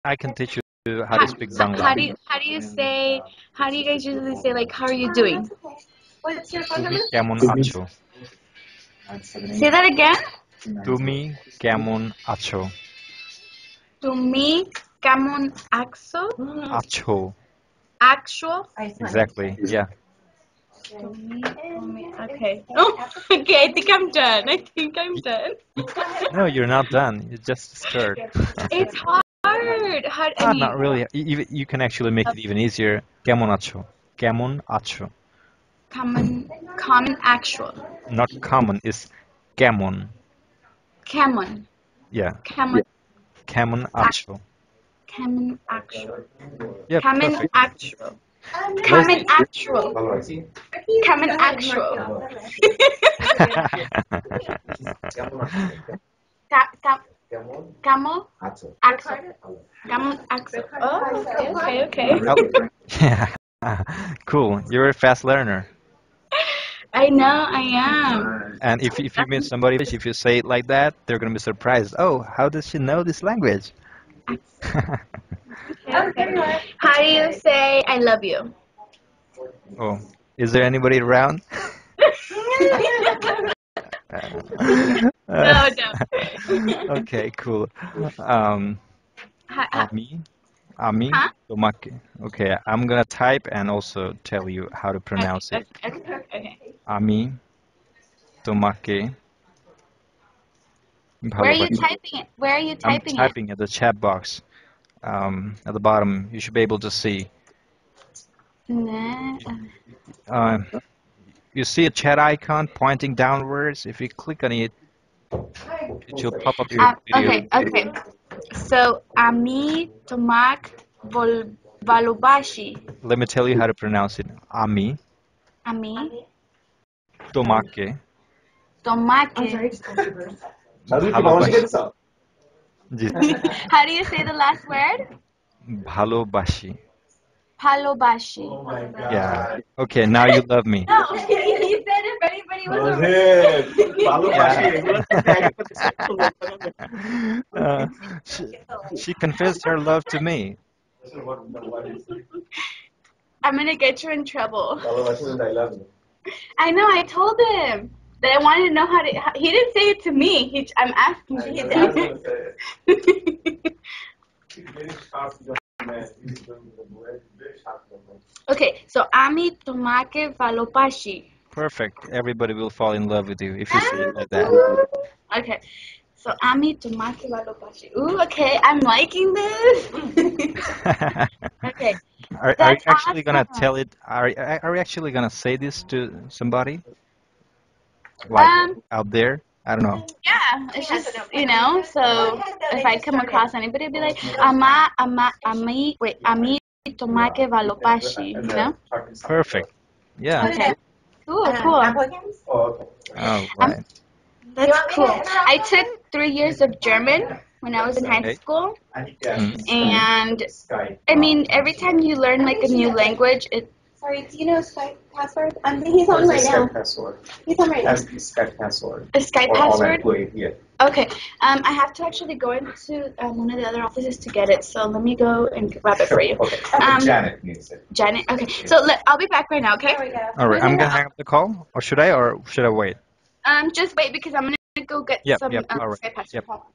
I can teach you how to speak Bangla. How do you guys usually say like how are you doing? What's your phone তুমি number? কেমন আছো? Say that again. তুমি কেমন আছো? তুমি কেমন আছো? আছো. Actual. Exactly. Yeah. Okay. Oh, okay. I think I'm done. No, you're not done. You just start. It's hard. Not really. You can actually make it even easier. কেমন আছো? কেমন আছো? Common actual. Not common. It's কেমন. Camon. Yeah. Camon. কেমন আছো? Camon actual. Yeah, Camon perfect. actual. Camon actual. Camon actual. Camel axle. Camel axle. Oh, okay. Oh, yeah. Cool. You're a fast learner. I know, I am. And if you meet somebody, if you say it like that, they're gonna be surprised. Oh, how does she know this language? Okay. How do you say I love you? Oh, is there anybody around? No. Okay, cool. Um, Ami, Ami, Huh? Tomake. Okay, I'm gonna type and also tell you how to pronounce it. Okay. Ami, Tomake, Where are you ভালোবাসি. typing it? Where are you I'm typing it? typing at the chat box. At the bottom, you should be able to see. Nah. Uh, you see a chat icon pointing downwards. If you click on it, it will pop up your video. Okay. So, Ami Tomak Valubashi. Let me tell you how to pronounce it. Ami, Ami Tomake, Tomake. ভালোবাসি. জি, How do you say the last word? ভালোবাসি. Palobashi. Yeah. Okay, now you love me. No, he said if anybody was She confessed her love to me. I'm gonna get you in trouble. I know. I told him that I wanted to know how to. He didn't say it to me. I'm asking. Okay, so Ami Tomake Valopashi. Perfect. Everybody will fall in love with you if you say it like that. Okay, so Ami Tomake Valopashi. Ooh, okay, I'm liking this. Okay. Are you That's actually gonna awesome. tell it? Are you actually gonna say this to somebody? Like out there? I don't know. Yeah, it's just so if I come across anybody, I'd be like, Ami Tomake Valopashi, Perfect. Yeah. Okay. Cool. All right. That's cool. I took 3 years of German when I was in high Okay. school, Mm. and I mean, every time you learn like a new language, it. Sorry, do you know Skype password? He's on right now. He's on right now. Skype password. A Skype Or password? online yeah. Okay. I have to actually go into one of the other offices to get it, so let me go and grab it for you. Okay. Janet needs it. Janet. Okay. So I'll be back right now. Okay. There we go. All right. I'm gonna hang up the call, or should I wait? Just wait because I'm gonna go get Yep. some Yep. All right. Skype password. Yep. Hold on.